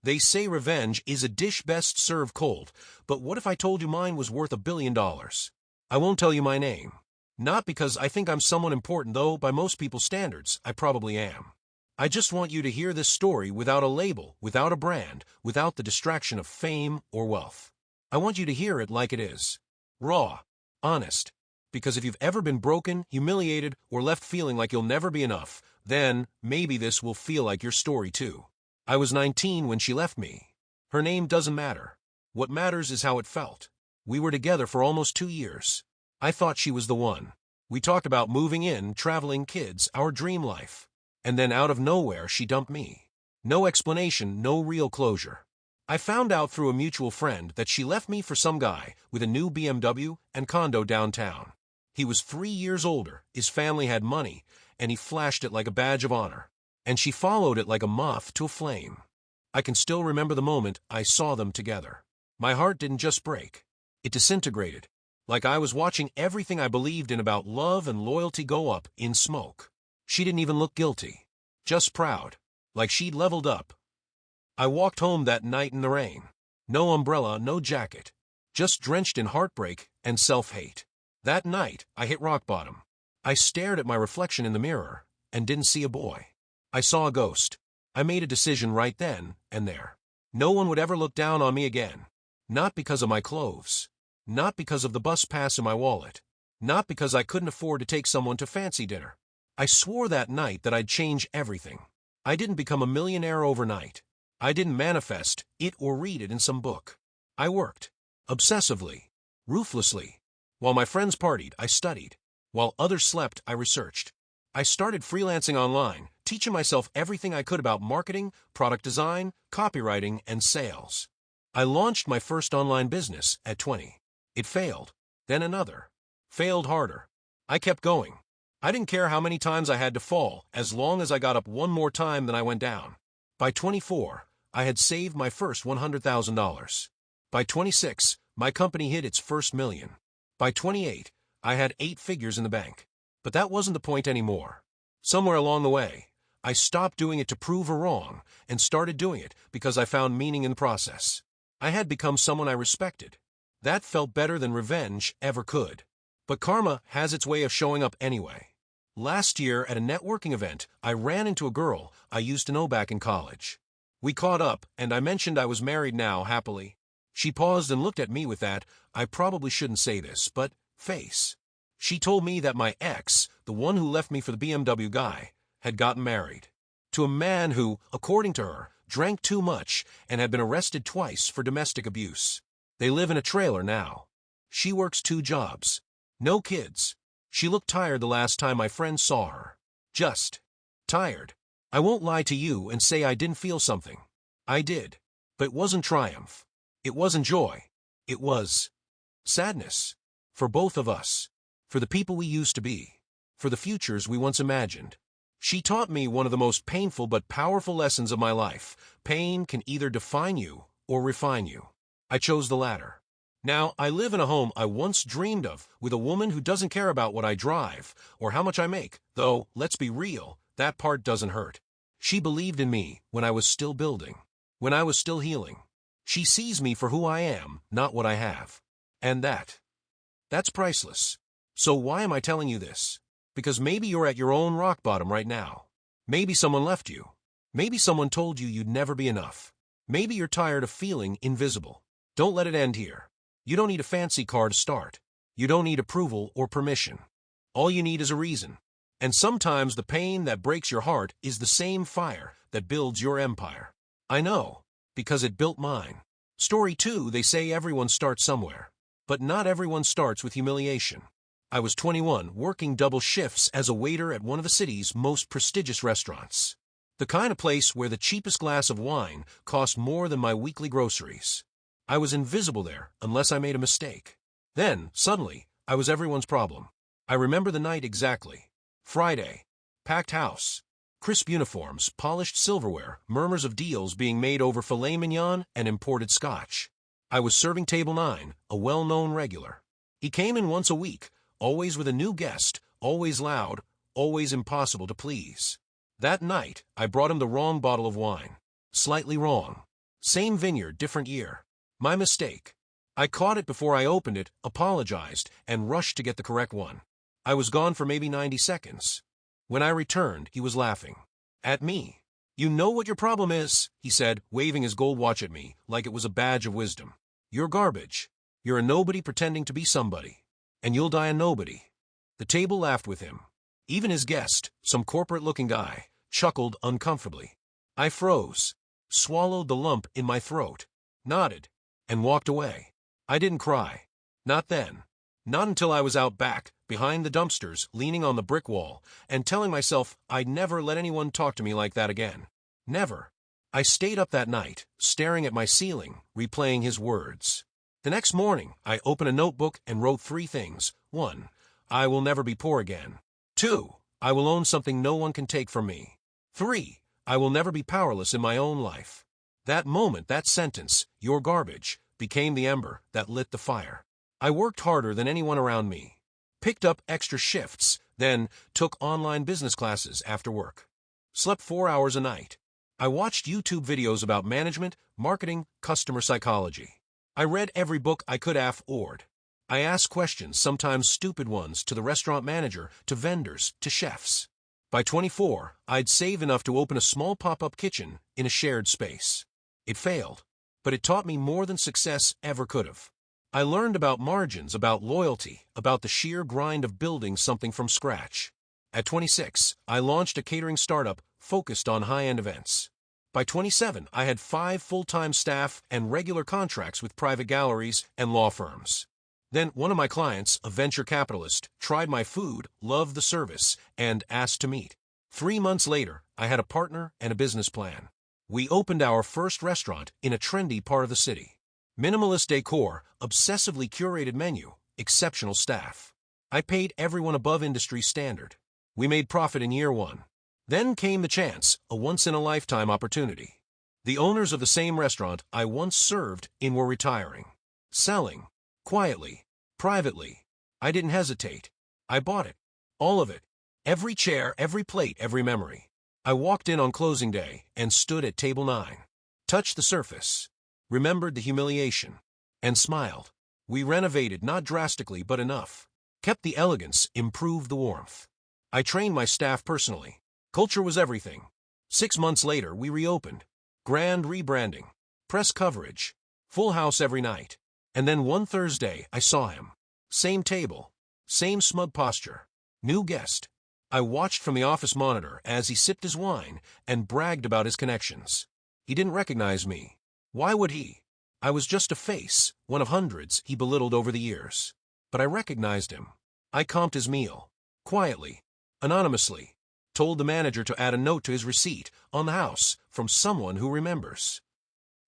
They say revenge is a dish best served cold, but what if I told you mine was worth $1 billion? I won't tell you my name. Not because I think I'm someone important, though by most people's standards, I probably am. I just want you to hear this story without a label, without a brand, without the distraction of fame or wealth. I want you to hear it like it is. Raw. Honest. Because if you've ever been broken, humiliated, or left feeling like you'll never be enough, then maybe this will feel like your story too. I was 19 when she left me. Her name doesn't matter. What matters is how it felt. We were together for almost 2 years. I thought she was the one. We talked about moving in, traveling, kids, our dream life. And then out of nowhere, she dumped me. No explanation, no real closure. I found out through a mutual friend that she left me for some guy with a new BMW and condo downtown. He was 3 years older, his family had money, and he flashed it like a badge of honor. And she followed it like a moth to a flame. I can still remember the moment I saw them together. My heart didn't just break. It disintegrated. Like I was watching everything I believed in about love and loyalty go up in smoke. She didn't even look guilty. Just proud. Like she'd leveled up. I walked home that night in the rain. No umbrella, no jacket. Just drenched in heartbreak and self-hate. That night, I hit rock bottom. I stared at my reflection in the mirror and didn't see a boy. I saw a ghost. I made a decision right then and there. No one would ever look down on me again. Not because of my clothes. Not because of the bus pass in my wallet. Not because I couldn't afford to take someone to fancy dinner. I swore that night that I'd change everything. I didn't become a millionaire overnight. I didn't manifest it or read it in some book. I worked. Obsessively. Ruthlessly. While my friends partied, I studied. While others slept, I researched. I started freelancing online, teaching myself everything I could about marketing, product design, copywriting, and sales. I launched my first online business at 20. It failed. Then another. Failed harder. I kept going. I didn't care how many times I had to fall, as long as I got up one more time than I went down. By 24, I had saved my first $100,000. By 26, my company hit its first million. By 28, I had 8 figures in the bank. But that wasn't the point anymore. Somewhere along the way, I stopped doing it to prove her wrong and started doing it because I found meaning in the process. I had become someone I respected. That felt better than revenge ever could. But karma has its way of showing up anyway. Last year at a networking event, I ran into a girl I used to know back in college. We caught up, and I mentioned I was married now happily. She paused and looked at me with that, I probably shouldn't say this, but face. She told me that my ex, the one who left me for the BMW guy, had gotten married. To a man who, according to her, drank too much and had been arrested twice for domestic abuse. They live in a trailer now. She works 2 jobs. No kids. She looked tired the last time my friend saw her. Just tired. I won't lie to you and say I didn't feel something. I did. But it wasn't triumph. It wasn't joy. It was sadness. For both of us. For the people we used to be. For the futures we once imagined. She taught me one of the most painful but powerful lessons of my life. Pain can either define you or refine you. I chose the latter. Now, I live in a home I once dreamed of, with a woman who doesn't care about what I drive or how much I make, though, let's be real, that part doesn't hurt. She believed in me when I was still building, when I was still healing. She sees me for who I am, not what I have. And that's priceless. So why am I telling you this? Because maybe you're at your own rock bottom right now. Maybe someone left you. Maybe someone told you you'd never be enough. Maybe you're tired of feeling invisible. Don't let it end here. You don't need a fancy car to start. You don't need approval or permission. All you need is a reason. And sometimes the pain that breaks your heart is the same fire that builds your empire. I know, because it built mine. Story 2, they say everyone starts somewhere. But not everyone starts with humiliation. I was 21, working double shifts as a waiter at one of the city's most prestigious restaurants. The kind of place where the cheapest glass of wine cost more than my weekly groceries. I was invisible there unless I made a mistake. Then, suddenly, I was everyone's problem. I remember the night exactly. Friday. Packed house. Crisp uniforms, polished silverware, murmurs of deals being made over filet mignon and imported scotch. I was serving table 9, a well-known regular. He came in once a week, always with a new guest, always loud, always impossible to please. That night, I brought him the wrong bottle of wine. Slightly wrong. Same vineyard, different year. My mistake. I caught it before I opened it, apologized, and rushed to get the correct one. I was gone for maybe 90 seconds. When I returned, he was laughing. At me. You know what your problem is, he said, waving his gold watch at me like it was a badge of wisdom. You're garbage. You're a nobody pretending to be somebody. And you'll die a nobody. The table laughed with him. Even his guest, some corporate-looking guy, chuckled uncomfortably. I froze, swallowed the lump in my throat, nodded, and walked away. I didn't cry. Not then. Not until I was out back, behind the dumpsters, leaning on the brick wall, and telling myself I'd never let anyone talk to me like that again. Never. I stayed up that night, staring at my ceiling, replaying his words. The next morning, I opened a notebook and wrote 3 things. 1. I will never be poor again. 2. I will own something no one can take from me. 3. I will never be powerless in my own life. That moment, that sentence, you're garbage, became the ember that lit the fire. I worked harder than anyone around me, picked up extra shifts, then took online business classes after work. Slept 4 hours a night. I watched YouTube videos about management, marketing, customer psychology. I read every book I could afford. I asked questions, sometimes stupid ones, to the restaurant manager, to vendors, to chefs. By 24, I'd save enough to open a small pop-up kitchen in a shared space. It failed, but it taught me more than success ever could have. I learned about margins, about loyalty, about the sheer grind of building something from scratch. At 26, I launched a catering startup focused on high-end events. By 27, I had 5 full-time staff and regular contracts with private galleries and law firms. Then one of my clients, a venture capitalist, tried my food, loved the service, and asked to meet. 3 months later, I had a partner and a business plan. We opened our first restaurant in a trendy part of the city. Minimalist decor, obsessively curated menu, exceptional staff. I paid everyone above industry standard. We made profit in year 1. Then came the chance, a once-in-a-lifetime opportunity. The owners of the same restaurant I once served in were retiring. Selling. Quietly. Privately. I didn't hesitate. I bought it. All of it. Every chair, every plate, every memory. I walked in on closing day and stood at table 9. Touched the surface. Remembered the humiliation. And smiled. We renovated, not drastically, but enough. Kept the elegance, improved the warmth. I trained my staff personally. Culture was everything. 6 months later, we reopened. Grand rebranding. Press coverage. Full house every night. And then one Thursday, I saw him. Same table. Same smug posture. New guest. I watched from the office monitor as he sipped his wine and bragged about his connections. He didn't recognize me. Why would he? I was just a face, one of hundreds he belittled over the years. But I recognized him. I comped his meal. Quietly. Anonymously. Told the manager to add a note to his receipt on the house from someone who remembers.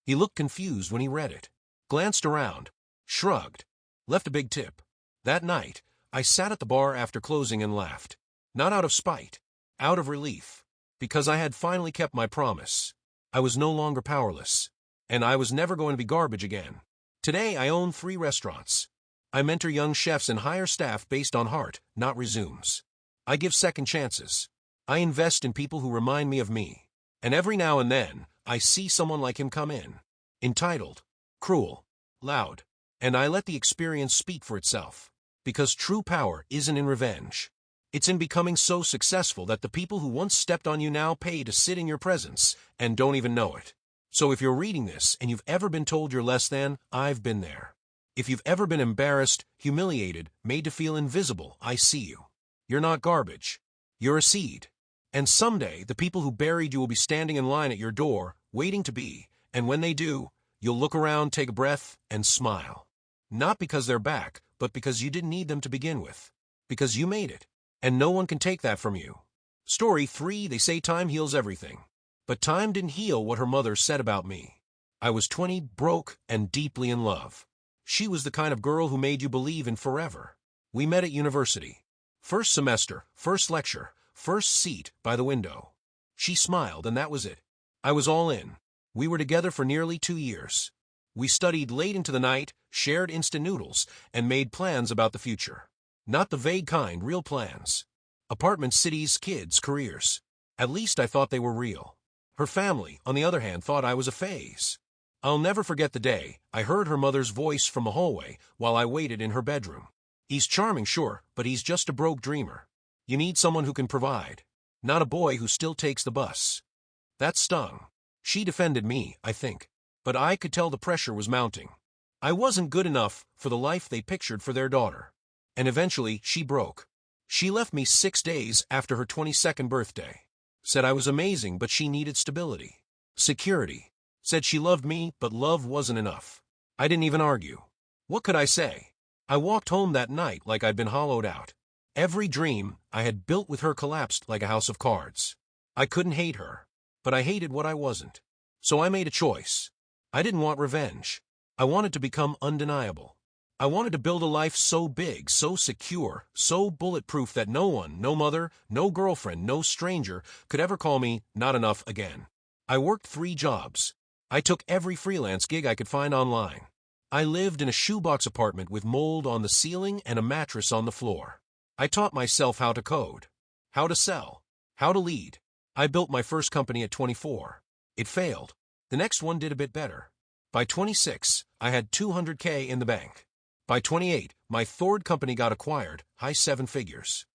He looked confused when he read it. Glanced around. Shrugged. Left a big tip. That night, I sat at the bar after closing and laughed. Not out of spite. Out of relief. Because I had finally kept my promise. I was no longer powerless. And I was never going to be garbage again. Today, I own 3 restaurants. I mentor young chefs and hire staff based on heart, not resumes. I give second chances. I invest in people who remind me of me. And every now and then, I see someone like him come in. Entitled. Cruel. Loud. And I let the experience speak for itself. Because true power isn't in revenge. It's in becoming so successful that the people who once stepped on you now pay to sit in your presence and don't even know it. So if you're reading this and you've ever been told you're less than, I've been there. If you've ever been embarrassed, humiliated, made to feel invisible, I see you. You're not garbage. You're a seed. And someday, the people who buried you will be standing in line at your door, waiting to be, and when they do, you'll look around, take a breath, and smile. Not because they're back, but because you didn't need them to begin with. Because you made it. And no one can take that from you. Story 3, they say time heals everything. But time didn't heal what her mother said about me. I was 20, broke, and deeply in love. She was the kind of girl who made you believe in forever. We met at university. First semester, first lecture, first seat by the window. She smiled, and that was it. I was all in. We were together for nearly 2 years. We studied late into the night, shared instant noodles, and made plans about the future. Not the vague kind, real plans. Apartments, cities, kids, careers. At least I thought they were real. Her family, on the other hand, thought I was a phase. I'll never forget the day I heard her mother's voice from the hallway while I waited in her bedroom. He's charming, sure, but he's just a broke dreamer. You need someone who can provide, not a boy who still takes the bus. That stung. She defended me, I think, but I could tell the pressure was mounting. I wasn't good enough for the life they pictured for their daughter. And eventually, she broke. She left me 6 days after her 22nd birthday. Said I was amazing, but she needed stability. Security. Said she loved me, but love wasn't enough. I didn't even argue. What could I say? I walked home that night like I'd been hollowed out. Every dream I had built with her collapsed like a house of cards. I couldn't hate her, but I hated what I wasn't. So I made a choice. I didn't want revenge. I wanted to become undeniable. I wanted to build a life so big, so secure, so bulletproof that no one, no mother, no girlfriend, no stranger could ever call me not enough again. I worked 3 jobs. I took every freelance gig I could find online. I lived in a shoebox apartment with mold on the ceiling and a mattress on the floor. I taught myself how to code, how to sell, how to lead. I built my first company at 24. It failed. The next one did a bit better. By 26, I had $200K in the bank. By 28, my third company got acquired, high 7 figures.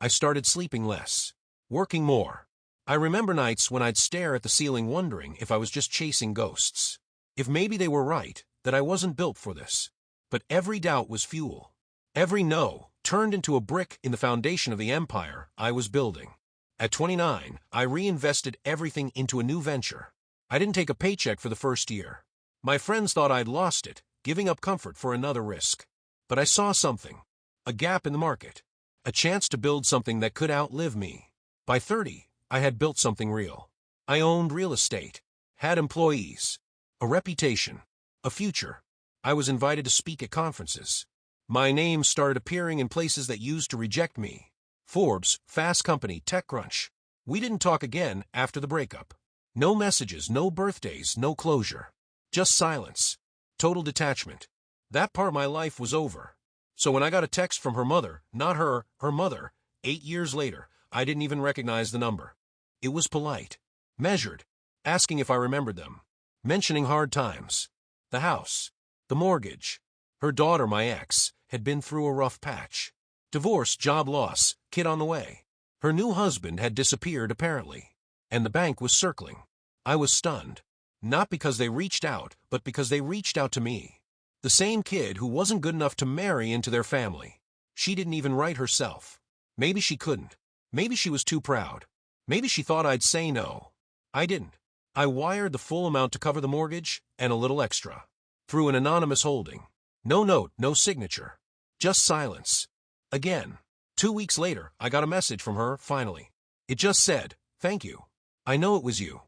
I started sleeping less, working more. I remember nights when I'd stare at the ceiling wondering if I was just chasing ghosts. If maybe they were right, that I wasn't built for this. But every doubt was fuel. Every no turned into a brick in the foundation of the empire I was building. At 29, I reinvested everything into a new venture. I didn't take a paycheck for the first year. My friends thought I'd lost it, giving up comfort for another risk. But I saw something. A gap in the market. A chance to build something that could outlive me. By 30, I had built something real. I owned real estate, had employees, a reputation, a future. I was invited to speak at conferences. My name started appearing in places that used to reject me. Forbes, Fast Company, TechCrunch. We didn't talk again after the breakup. No messages, no birthdays, no closure. Just silence. Total detachment. That part of my life was over. So when I got a text from her mother, not her, her mother, 8 years later, I didn't even recognize the number. It was polite, measured, asking if I remembered them, mentioning hard times, the house, the mortgage. Her daughter, my ex, had been through a rough patch. Divorce, job loss, kid on the way. Her new husband had disappeared apparently, and the bank was circling. I was stunned. Not because they reached out, but because they reached out to me. The same kid who wasn't good enough to marry into their family. She didn't even write herself. Maybe she couldn't. Maybe she was too proud. Maybe she thought I'd say no. I didn't. I wired the full amount to cover the mortgage and a little extra. Through an anonymous holding. No note, no signature. Just silence. Again. 2 weeks later, I got a message from her, finally. It just said, "Thank you. I know it was you."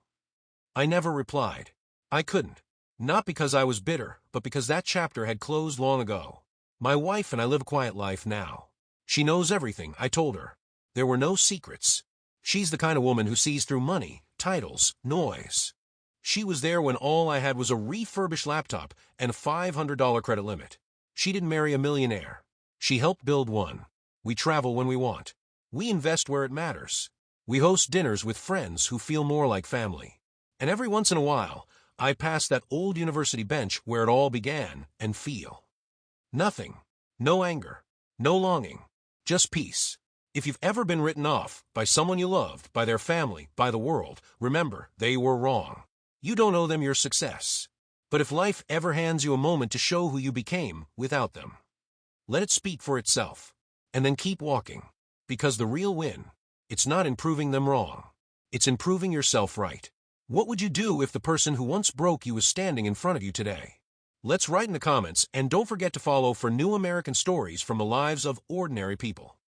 I never replied. I couldn't. Not because I was bitter, but because that chapter had closed long ago. My wife and I live a quiet life now. She knows everything, I told her. There were no secrets. She's the kind of woman who sees through money, titles, noise. She was there when all I had was a refurbished laptop and a $500 credit limit. She didn't marry a millionaire. She helped build one. We travel when we want. We invest where it matters. We host dinners with friends who feel more like family. And every once in a while, I pass that old university bench where it all began and feel. Nothing. No anger. No longing. Just peace. If you've ever been written off by someone you loved, by their family, by the world, remember, they were wrong. You don't owe them your success. But if life ever hands you a moment to show who you became without them, let it speak for itself. And then keep walking. Because the real win, it's not in proving them wrong. It's in proving yourself right. What would you do if the person who once broke you was standing in front of you today? Let's write in the comments, and don't forget to follow for new American stories from the lives of ordinary people.